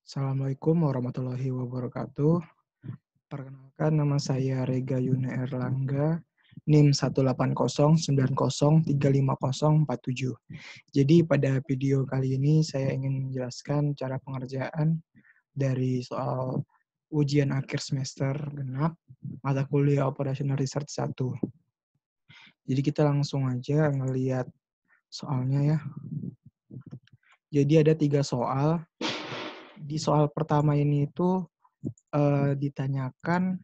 Assalamualaikum warahmatullahi wabarakatuh. Perkenalkan, nama saya Rega Yuna Erlangga, NIM 18090305047. Jadi pada video kali ini saya ingin menjelaskan cara pengerjaan dari soal ujian akhir semester genap mata kuliah Operational Research 1. Jadi kita langsung aja ngelihat soalnya ya. Jadi ada 3 soal. Di soal pertama ini itu ditanyakan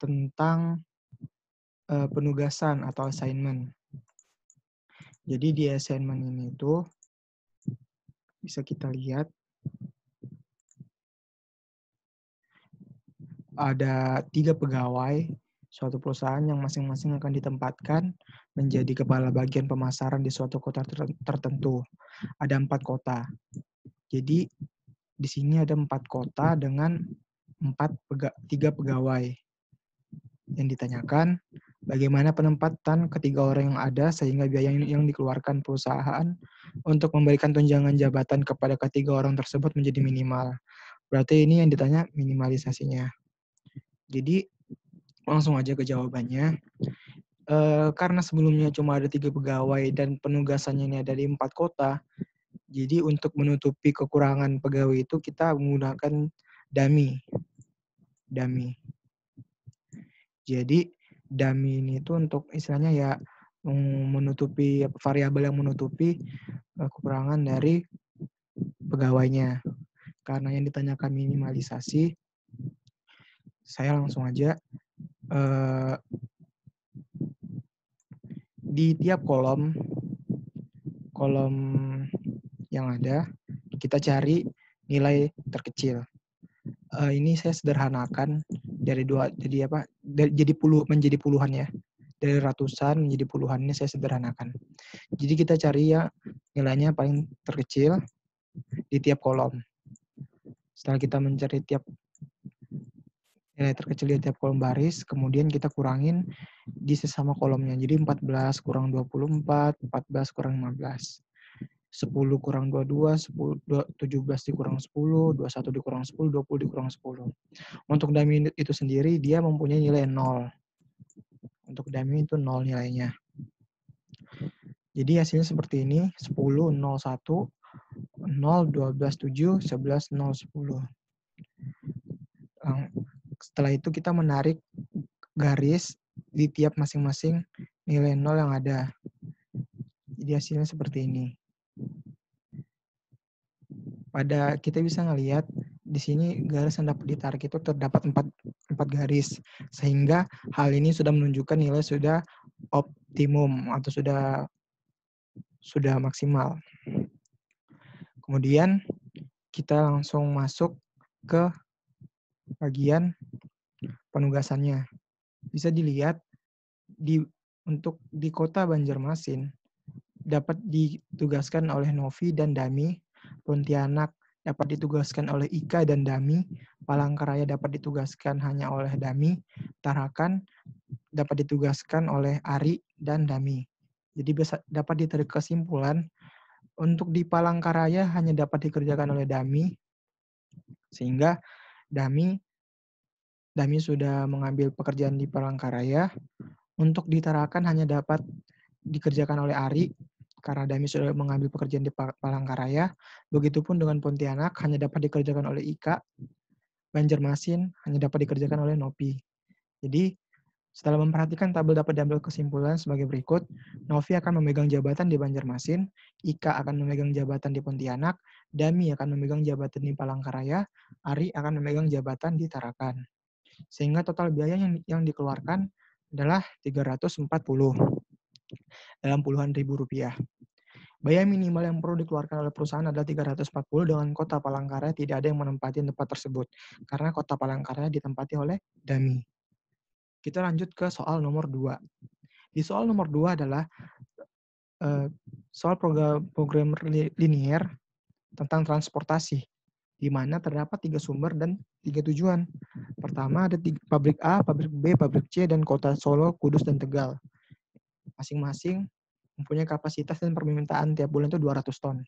tentang penugasan atau assignment. Jadi di assignment ini tuh bisa kita lihat ada 3 pegawai suatu perusahaan yang masing-masing akan ditempatkan menjadi kepala bagian pemasaran di suatu kota tertentu. Ada 4 kota. Jadi di sini ada 4 kota dengan 3 pegawai. Yang ditanyakan, bagaimana penempatan ketiga orang yang ada sehingga biaya yang dikeluarkan perusahaan untuk memberikan tunjangan jabatan kepada ketiga orang tersebut menjadi minimal. Berarti ini yang ditanya minimalisasinya. Jadi langsung aja ke jawabannya. Karena sebelumnya cuma ada 3 pegawai dan penugasannya ini ada di 4 kota, jadi untuk menutupi kekurangan pegawai itu kita menggunakan dummy. Jadi dummy ini itu untuk istilahnya ya menutupi variabel yang menutupi kekurangan dari pegawainya. Karena yang ditanyakan minimalisasi, saya langsung aja di tiap kolom yang ada kita cari nilai terkecil. Ini saya sederhanakan dari menjadi puluhan ya. Dari ratusan menjadi puluhan ini saya sederhanakan. Jadi kita cari ya nilainya paling terkecil di tiap kolom. Setelah kita mencari nilai terkecil di tiap kolom baris, kemudian kita kurangin di sesama kolomnya. Jadi 14 kurang 24, 14 kurang 15. 10 kurang 22, 17 dikurang 10, 21 dikurang 10, 20 dikurang 10. Untuk dummy itu sendiri, dia mempunyai nilai 0. Untuk dummy itu 0 nilainya. Jadi hasilnya seperti ini, 10, 0, 1, 0, 12, 7, 11, 0, 10. Setelah itu kita menarik garis di tiap masing-masing nilai 0 yang ada. Jadi hasilnya seperti ini. Kita bisa ngelihat di sini garis yang dapat ditarik itu terdapat 4 garis. Sehingga hal ini sudah menunjukkan nilai sudah optimum atau sudah maksimal. Kemudian kita langsung masuk ke bagian penugasannya. Bisa dilihat untuk di kota Banjarmasin dapat ditugaskan oleh Novi dan Dami, Pontianak dapat ditugaskan oleh Ika dan Dami, Palangkaraya dapat ditugaskan hanya oleh Dami, Tarakan dapat ditugaskan oleh Ari dan Dami. Jadi dapat ditarik kesimpulan untuk di Palangkaraya hanya dapat dikerjakan oleh Dami, sehingga Dami sudah mengambil pekerjaan di Palangkaraya. Untuk di Tarakan hanya dapat dikerjakan oleh Ari, karena Dami sudah mengambil pekerjaan di Palangkaraya. Begitupun dengan Pontianak, hanya dapat dikerjakan oleh Ika. Banjarmasin hanya dapat dikerjakan oleh Novi. Jadi, setelah memperhatikan tabel dapat diambil kesimpulan sebagai berikut. Novi akan memegang jabatan di Banjarmasin, Ika akan memegang jabatan di Pontianak, Dami akan memegang jabatan di Palangkaraya, Ari akan memegang jabatan di Tarakan. Sehingga total biaya yang dikeluarkan adalah 340 dalam puluhan ribu rupiah. Biaya minimal yang perlu dikeluarkan oleh perusahaan adalah 340 dengan kota Palangkaraya tidak ada yang menempati tempat tersebut. Karena kota Palangkaraya ditempati oleh Dami. Kita lanjut ke soal nomor 2. Di soal nomor 2 adalah soal program linier tentang transportasi, di mana terdapat 3 sumber dan 3 tujuan. Pertama ada pabrik A, pabrik B, pabrik C, dan kota Solo, Kudus, dan Tegal. Masing-masing mempunyai kapasitas dan permintaan tiap bulan itu 200 ton.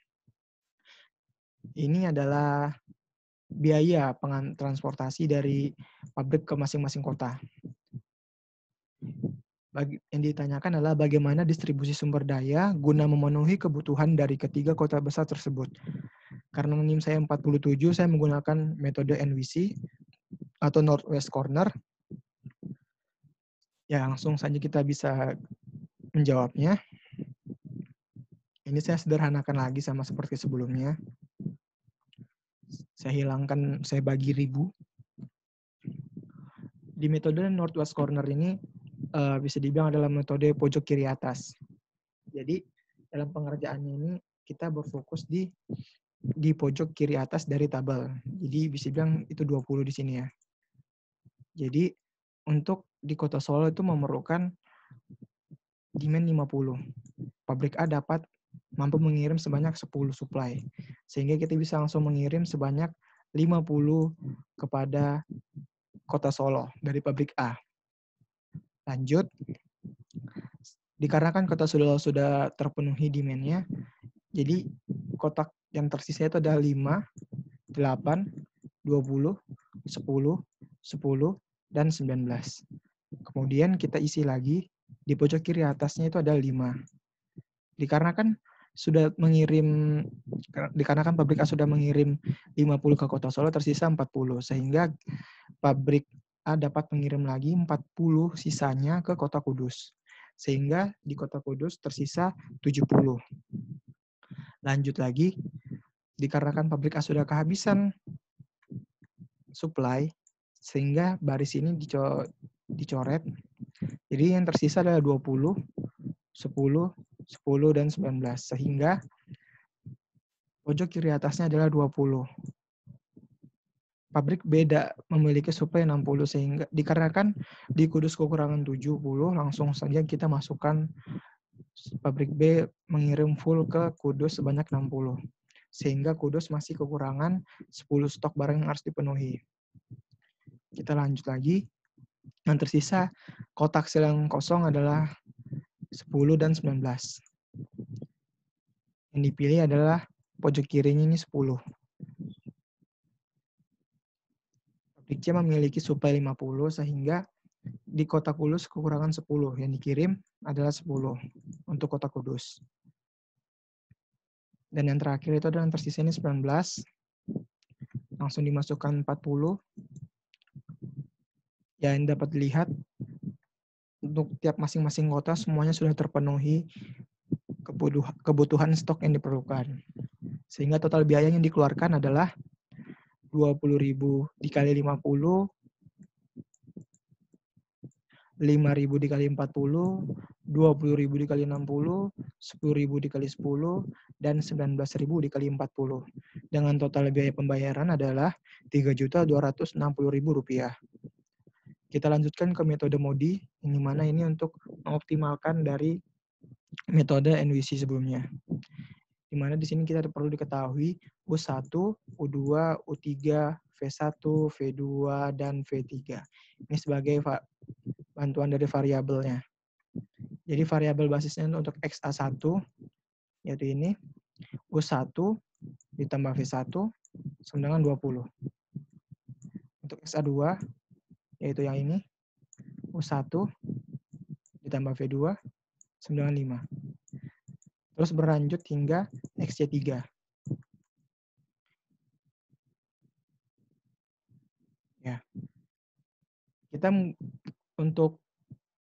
Ini adalah biaya transportasi dari pabrik ke masing-masing kota. Yang ditanyakan adalah bagaimana distribusi sumber daya guna memenuhi kebutuhan dari ketiga kota besar tersebut. Karena NIM saya 47, saya menggunakan metode NWC atau Northwest Corner. Ya, langsung saja kita bisa menjawabnya. Ini saya sederhanakan lagi sama seperti sebelumnya. Saya bagi ribu. Di metode Northwest Corner ini bisa dibilang adalah metode pojok kiri atas. Jadi dalam pengerjaannya ini kita berfokus di pojok kiri atas dari tabel. Jadi bisa bilang itu 20 di sini ya. Jadi untuk di Kota Solo itu memerlukan demand 50. Pabrik A dapat mampu mengirim sebanyak 10 supply. Sehingga kita bisa langsung mengirim sebanyak 50 kepada Kota Solo dari pabrik A. Lanjut, dikarenakan Kota Solo sudah terpenuhi demand-nya, jadi kotak yang tersisa itu ada 5, 8, 20, 10, 10, dan 19. Kemudian kita isi lagi, di pojok kiri atasnya itu ada 5. Dikarenakan pabrik A sudah mengirim 50 ke Kota Solo, tersisa 40. Sehingga pabrik A dapat mengirim lagi 40 sisanya ke Kota Kudus. Sehingga di Kota Kudus tersisa 70. Lanjut lagi, dikarenakan pabrik A sudah kehabisan supply, sehingga baris ini dicoret. Jadi yang tersisa adalah 20, 10, 10, dan 19. Sehingga pojok kiri atasnya adalah 20. Pabrik B memiliki supply 60, sehingga dikarenakan di Kudus kekurangan 70, langsung saja kita masukkan pabrik B mengirim full ke Kudus sebanyak 60. Sehingga Kudus masih kekurangan 10 stok barang yang harus dipenuhi. Kita lanjut lagi. Yang tersisa kotak sel yang kosong adalah 10 dan 19. Yang dipilih adalah pojok kirinya ini 10. Pabrik C memiliki supply 50, sehingga di Kota Kudus kekurangan 10. Yang dikirim adalah 10 untuk Kota Kudus. Dan yang terakhir itu adalah yang tersisa ini 19. Langsung dimasukkan 40. Yang dapat dilihat, untuk tiap masing-masing kota semuanya sudah terpenuhi kebutuhan stok yang diperlukan. Sehingga total biaya yang dikeluarkan adalah 20.000 dikali 50, 5.000 dikali 40, 20.000 dikali 60, 10.000 dikali 10, dan 19.000 dikali 40. Dengan total biaya pembayaran adalah Rp3.260.000. Kita lanjutkan ke metode MODI, yang dimana ini untuk mengoptimalkan dari metode NWC sebelumnya. Di mana di sini kita perlu diketahui U1, U2, U3, V1, V2, dan V3. Ini sebagai bantuan dari variabelnya. Jadi variabel basisnya untuk XA1, yaitu ini, U1 ditambah V1 sama dengan 20. Untuk XA2, yaitu yang ini, U1 ditambah V2 sama dengan 5. Terus berlanjut hingga XC3. Ya. Kita untuk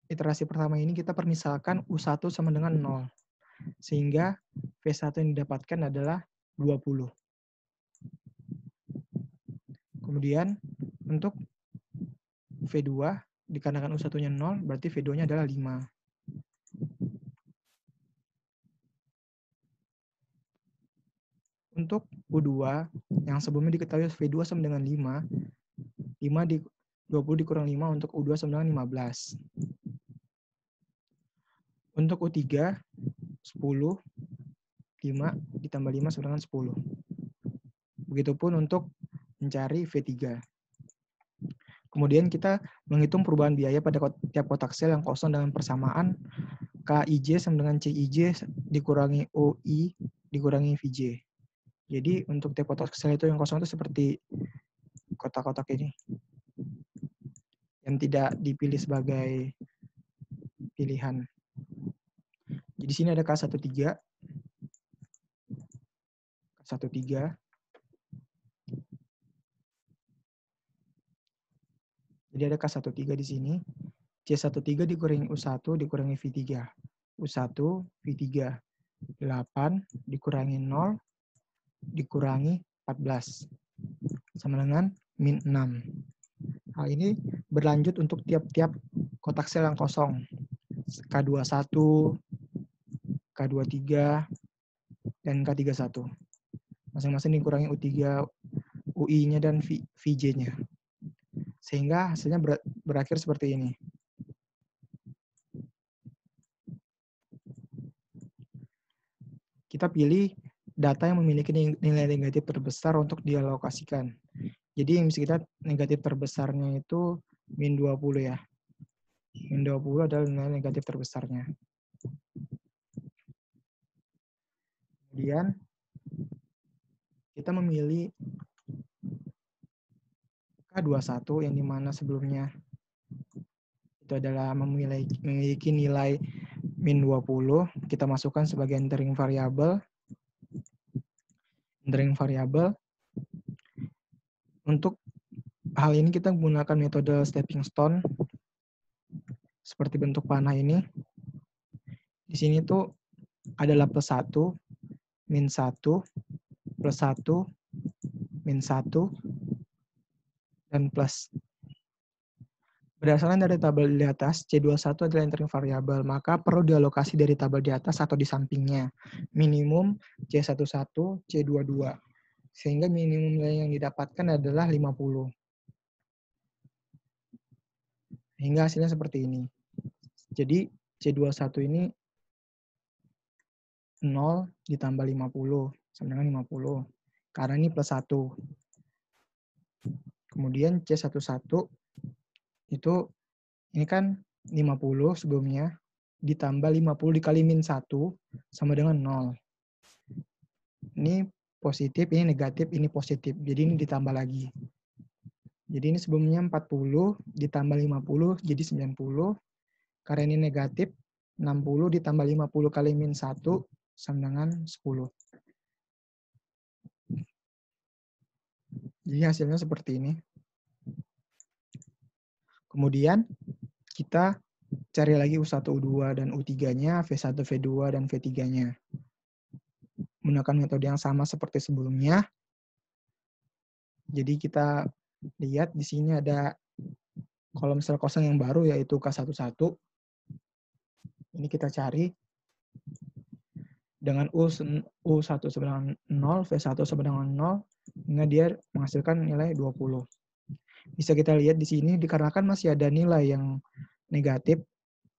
iterasi pertama ini kita permisalkan U1 sama dengan 0. Sehingga V1 yang didapatkan adalah 20. Kemudian untuk V2, dikarenakan U1-nya 0, berarti V2-nya adalah 5. Untuk U2, yang sebelumnya diketahui V2 sama dengan 5, 20 dikurang 5 untuk U2 sama dengan 15. Untuk U3, 10, 5 ditambah 5 sama dengan 10. Begitupun untuk mencari V3. Kemudian kita menghitung perubahan biaya pada tiap kotak sel yang kosong dengan persamaan KIJ sama dengan CIJ dikurangi OI dikurangi VJ. Jadi untuk tiap kotak sel itu yang kosong itu seperti kotak-kotak ini yang tidak dipilih sebagai pilihan. Jadi di sini ada K13, K13. Jadi ada K13 di sini. C13 dikurangi U1 dikurangi V3. U1, V3. 8 dikurangi 0 dikurangi 14. Sama dengan min 6. Hal ini berlanjut untuk tiap-tiap kotak sel yang kosong. K21, K23, dan K31. Masing-masing dikurangi U3, UI-nya, dan VJ-nya. Sehingga hasilnya berakhir seperti ini. Kita pilih data yang memiliki nilai negatif terbesar untuk dialokasikan. Jadi yang bisa kita negatif terbesarnya itu min 20 ya. Min 20 adalah nilai negatif terbesarnya. Kemudian kita memilih K21 yang dimana sebelumnya itu adalah memiliki nilai min 20, kita masukkan sebagai entering variabel. Entering variabel. Untuk hal ini kita menggunakan metode stepping stone seperti bentuk panah ini. Di sini tuh adalah plus 1, min 1, plus 1, min 1, dan plus. Berdasarkan dari tabel di atas, C21 adalah entering variabel, maka perlu dialokasi dari tabel di atas atau di sampingnya. Minimum C11, C22. Sehingga minimum nilai yang didapatkan adalah 50. Hingga hasilnya seperti ini. Jadi C21 ini 0 ditambah 50, sama dengan 50. Karena ini plus 1. Kemudian C11 itu ini kan 50 sebelumnya, ditambah 50 dikali min 1 sama dengan 0. Ini positif, ini negatif, ini positif. Jadi ini ditambah lagi. Jadi ini sebelumnya 40 ditambah 50 jadi 90. Karena ini negatif, 60 ditambah 50 kali min 1 sama dengan 10. Jadi hasilnya seperti ini. Kemudian kita cari lagi U1, U2, dan U3-nya, V1, V2, dan V3-nya. Menggunakan metode yang sama seperti sebelumnya. Jadi kita lihat di sini ada kolom sel kosong yang baru yaitu K11. Ini kita cari dengan U1 sama dengan 0, V1 sama dengan 0, hingga dia menghasilkan nilai 20. Bisa kita lihat di sini dikarenakan masih ada nilai yang negatif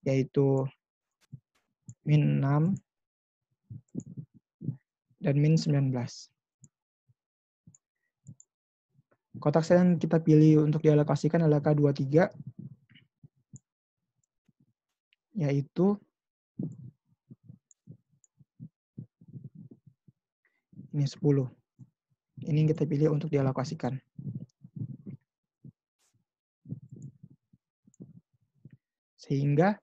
yaitu min 6 dan min 19. Kotak sel yang kita pilih untuk dialokasikan adalah K23, yaitu ini 10. Ini yang kita pilih untuk dialokasikan. Sehingga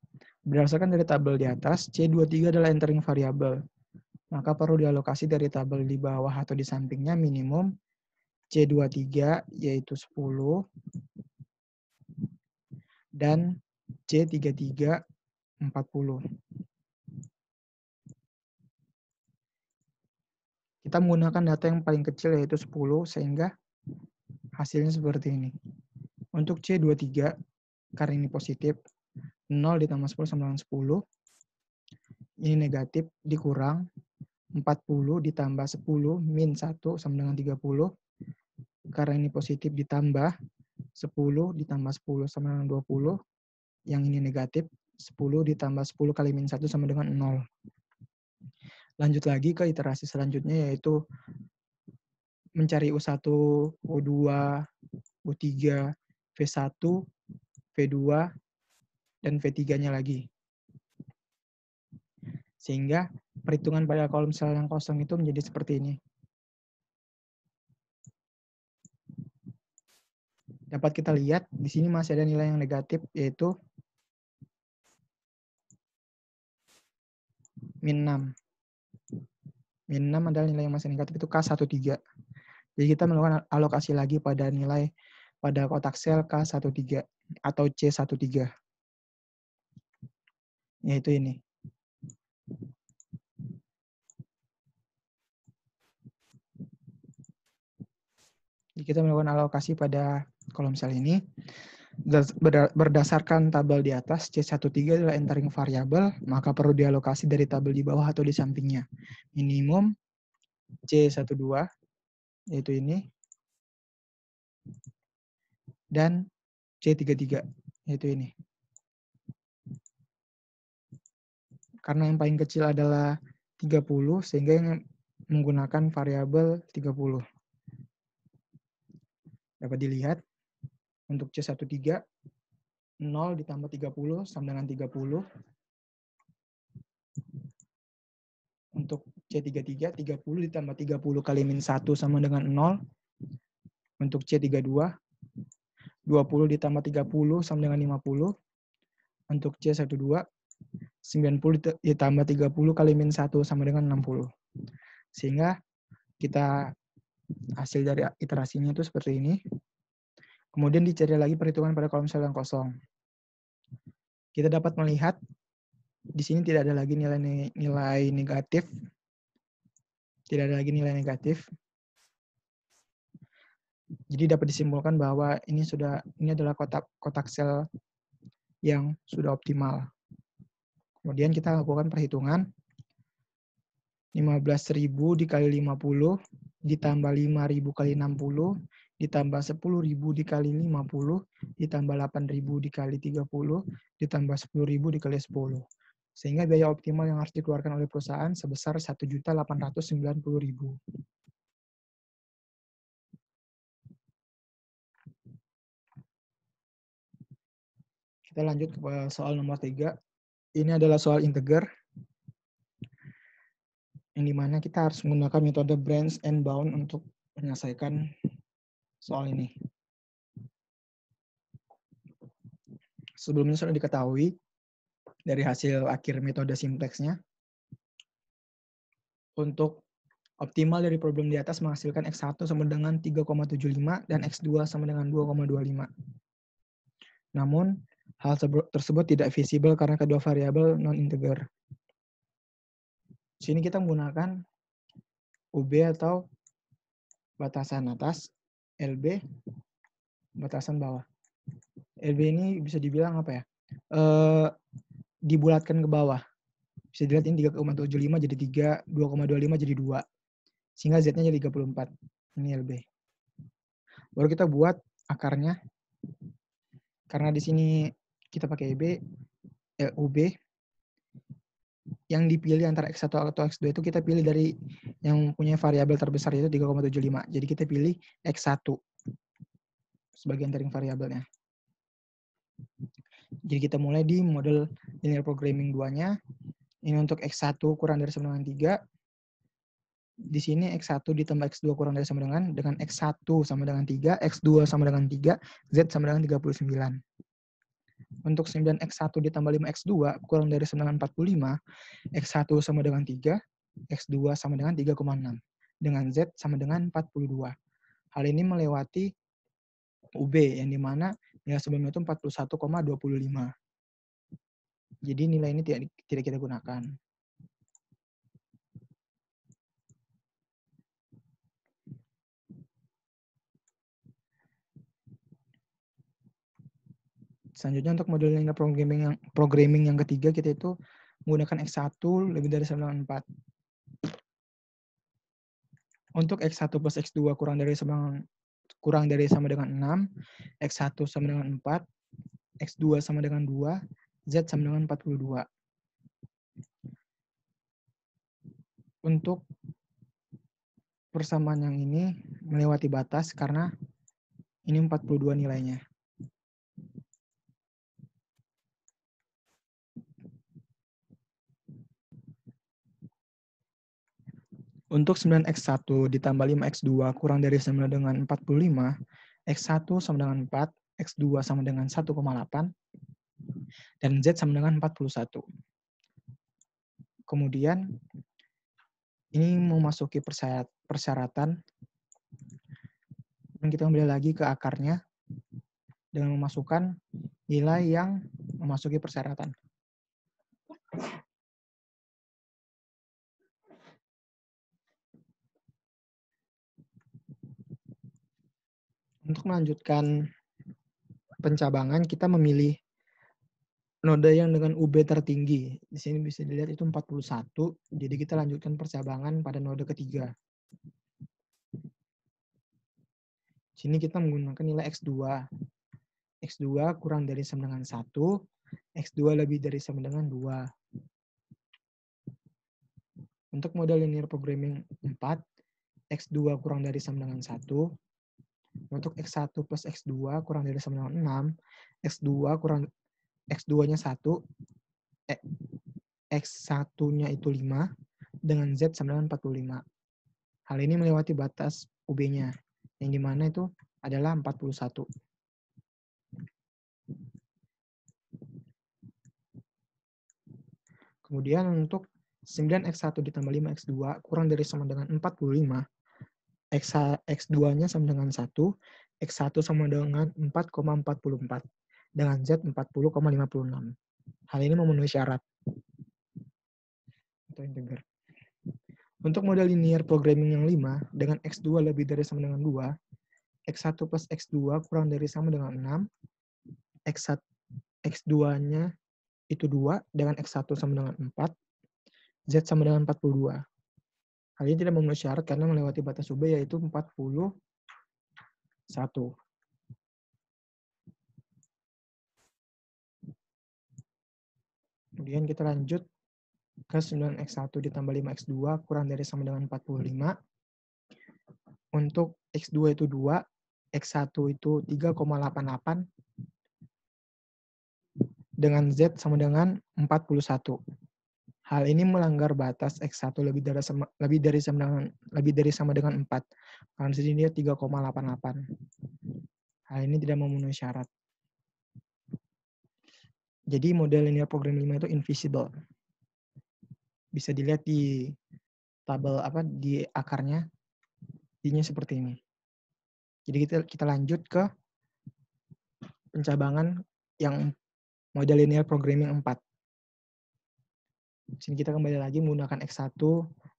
berdasarkan dari tabel di atas, C23 adalah entering variabel. Maka perlu dialokasi dari tabel di bawah atau di sampingnya minimum C23 yaitu 10 dan C33 40. Kita menggunakan data yang paling kecil yaitu 10 sehingga hasilnya seperti ini. Untuk C23 karena ini positif 0 ditambah 10 sama dengan 10. Ini negatif dikurang 40 ditambah 10 min 1 sama dengan 30. Karena ini positif ditambah 10 ditambah 10 sama dengan 20. Yang ini negatif 10 ditambah 10 kali min 1 sama dengan 0. Lanjut lagi ke iterasi selanjutnya yaitu mencari U1, U2, U3, V1, V2, dan V3-nya lagi. Sehingga perhitungan pada kolom sel yang kosong itu menjadi seperti ini. dapat kita lihat di sini masih ada nilai yang negatif, yaitu min 6. Min 6 adalah nilai yang masih negatif, itu K13. Jadi kita melakukan alokasi lagi pada nilai pada kotak sel K13 atau C13, yaitu ini. Jadi kita melakukan alokasi pada kolom sel ini. Berdasarkan tabel di atas, C13 adalah entering variabel, maka perlu dialokasi dari tabel di bawah atau di sampingnya. Minimum C12, yaitu ini, dan C33, yaitu ini. Karena yang paling kecil adalah 30, sehingga yang menggunakan variabel 30. Dapat dilihat, untuk C13, 0 ditambah 30 sama dengan 30. Untuk C33, 30 ditambah 30 kali min 1 sama dengan 0. Untuk C32, 20 ditambah 30 sama dengan 50. Untuk C12, 90 ditambah 30 kali min 1 sama dengan 60. Sehingga kita hasil dari iterasinya itu seperti ini. Kemudian dicari lagi perhitungan pada kolom sel yang kosong. Kita dapat melihat di sini tidak ada lagi nilai negatif. Tidak ada lagi nilai negatif. Jadi dapat disimpulkan bahwa ini adalah kotak sel yang sudah optimal. Kemudian kita lakukan perhitungan 15.000 dikali 50 ditambah 5.000 kali 60 ditambah 10.000 dikali 50 ditambah 8.000 dikali 30 ditambah 10.000 dikali 10. Sehingga biaya optimal yang harus dikeluarkan oleh perusahaan sebesar 1.890.000. Kita lanjut ke soal nomor 3. Ini adalah soal integer, yang dimana kita harus menggunakan metode branch and bound untuk menyelesaikan soal ini. Sebelumnya sudah diketahui dari hasil akhir metode simplexnya, untuk optimal dari problem di atas menghasilkan X1 sama dengan 3,75 dan X2 sama dengan 2,25. Namun, hal tersebut tidak visible karena kedua variabel non-integer. Di sini kita menggunakan UB atau batasan atas, LB batasan bawah. LB ini bisa dibilang apa ya? Dibulatkan ke bawah. Bisa dilihat ini 3,75 jadi 3, 2,25 jadi 2. Sehingga Z-nya jadi 34. Ini LB. Baru kita buat akarnya. Karena di sini kita pakai UB, yang dipilih antara X1 atau X2 itu kita pilih dari yang punya variabel terbesar yaitu 3,75. Jadi kita pilih X1 sebagai entering variabelnya. Jadi kita mulai di model linear programming 2-nya. Ini untuk X1 kurang dari sama dengan 3. Di sini X1 ditambah X2 kurang dari sama dengan X1 sama dengan 3, X2 sama dengan 3, Z sama dengan 39. Untuk 9X1 ditambah 5X2 kurang dari sama dengan 45, X1 sama dengan 3, X2 sama dengan 3,6. Dengan Z sama dengan 42. Hal ini melewati UB yang dimana nilai sebelumnya itu 41,25. Jadi nilai ini tidak kita gunakan. Selanjutnya untuk model linear programming yang ketiga, kita itu menggunakan X1 lebih dari sama dengan 4. Untuk X1 plus X2 kurang dari sama dengan 6, X1 sama dengan 4, X2 sama dengan 2, Z sama dengan 42. Untuk persamaan yang ini melewati batas karena ini 42 nilainya. Untuk 9X1 ditambah 5X2 kurang dari sama dengan 45, X1 sama dengan 4, X2 sama dengan 1,8, dan Z sama dengan 41. Kemudian, ini memasuki persyaratan, dan kita kembali lagi ke akarnya dengan memasukkan nilai yang memasuki persyaratan. Untuk melanjutkan pencabangan, kita memilih node yang dengan UB tertinggi. Di sini bisa dilihat itu 41, jadi kita lanjutkan percabangan pada node ketiga. Di sini kita menggunakan nilai X2. X2 kurang dari sama dengan 1, X2 lebih dari sama dengan 2. Untuk model linear programming 4, X2 kurang dari sama dengan 1. Untuk X1 plus X2 kurang dari sama dengan 6, X2-nya 1, X1-nya itu 5, dengan Z sama dengan 45. Hal ini melewati batas UB-nya, yang dimana itu adalah 41. Kemudian untuk 9X1 ditambah 5X2 kurang dari sama dengan 45, X2-nya sama dengan 1, X1 sama dengan 4,44, dengan Z 40,56. Hal ini memenuhi syarat atau integer. Untuk model linear programming yang 5, dengan X2 lebih dari sama dengan 2, X1 plus X2 kurang dari sama dengan 6, X2-nya itu 2, dengan X1 sama dengan 4, Z sama dengan 42. Hal ini tidak memenuhi syarat karena melewati batas UB yaitu 41. Kemudian kita lanjut ke 9X1 ditambah 5X2 kurang dari sama dengan 45. Untuk X2 itu 2, X1 itu 3,88, dengan Z sama dengan 41. Hal ini melanggar batas X1 lebih dari sama dengan 4. Karena di sini dia 3,88. Hal ini tidak memenuhi syarat. Jadi model linear programming 5 itu invisible. Bisa dilihat di tabel di akarnya. Jadinya seperti ini. Jadi kita lanjut ke pencabangan yang model linear programming 4. Di sini kita kembali lagi menggunakan X1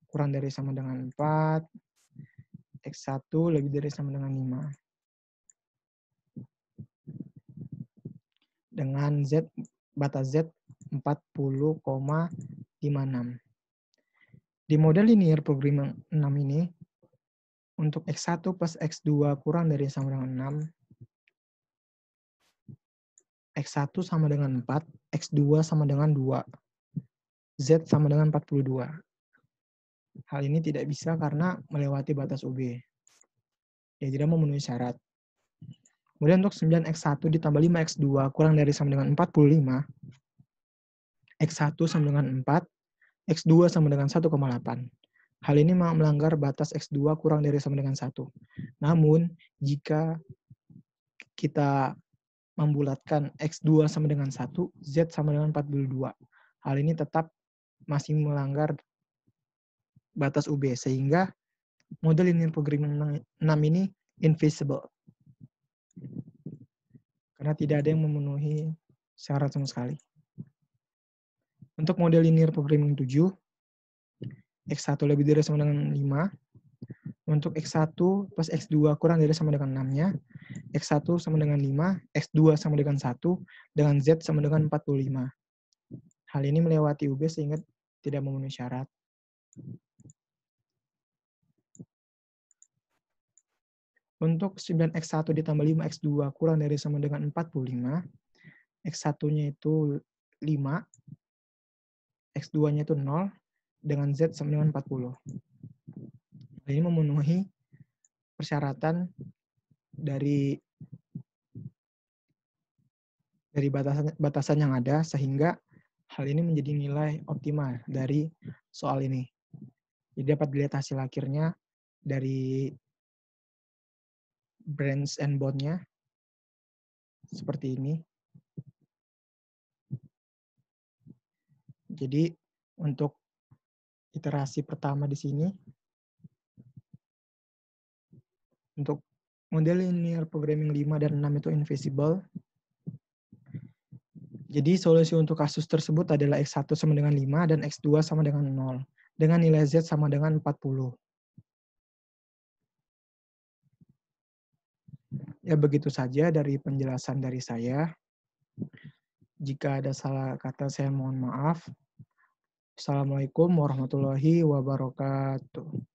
kurang dari sama dengan 4, X1 lebih dari sama dengan 5. Dengan Z, batas Z 40,56. Di model linear programming 6 ini, untuk X1 plus X2 kurang dari sama dengan 6, X1 sama dengan 4, X2 sama dengan 2, Z sama dengan 42. Hal ini tidak bisa karena melewati batas UB. Ya, tidak memenuhi syarat. Kemudian untuk 9X1 ditambah 5X2 kurang dari sama dengan 45, X1 sama dengan 4, X2 sama dengan 1,8. Hal ini melanggar batas X2 kurang dari sama dengan 1. Namun, jika kita membulatkan X2 sama dengan 1, Z sama dengan 42. Hal ini tetap masih melanggar batas UB, sehingga model linear programming 6 ini invisible. Karena tidak ada yang memenuhi syarat sama sekali. Untuk model linear programming 7, X1 lebih dari sama dengan 5. Untuk X1 plus X2 kurang dari sama dengan 6-nya, X1 sama dengan 5, X2 sama dengan 1, dengan Z sama dengan 45. Hal ini melewati UB sehingga tidak memenuhi syarat. Untuk 9X1 ditambah 5X2 kurang dari sama dengan 45, X1-nya itu 5, X2-nya itu 0, dengan Z sama dengan 40. Ini memenuhi persyaratan dari batasan yang ada, sehingga hal ini menjadi nilai optimal dari soal ini. Jadi dapat dilihat hasil akhirnya dari branch and bound-nya seperti ini. Jadi untuk iterasi pertama di sini, untuk model linear programming 5 dan 6 itu invisible. Jadi solusi untuk kasus tersebut adalah X1 sama dengan 5 dan X2 sama dengan 0. Dengan nilai Z sama dengan 40. Ya begitu saja dari penjelasan dari saya. Jika ada salah kata saya mohon maaf. Assalamualaikum warahmatullahi wabarakatuh.